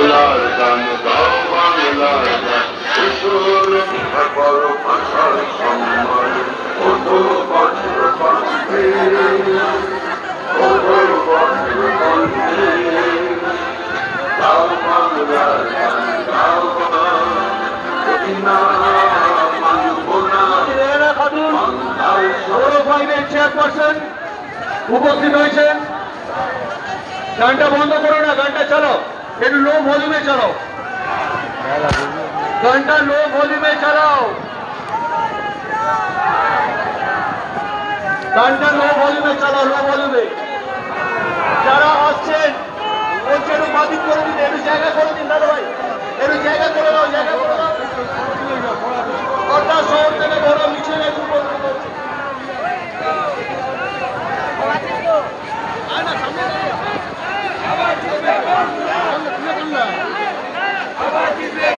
বাংলার গান গাও বাংলার গান কিশোর সকল ভাষার সম্মান কত বছর বন্দে কত বছর বন্দে গাও বাংলার গান গাও চেয়ারপারসন উপস্থিত হয়েছেন। গানটা বন্ধ করো না, গানটা চালাও, একটু লো ভলিউমে চালাও, গানটা লো ভলিউমে চালাও, গানটা লো ভলিউমে চালাও, লো ভলিউমে। যারা আসছেন ওর জন্য বাতিল করে দিতে একটু জায়গা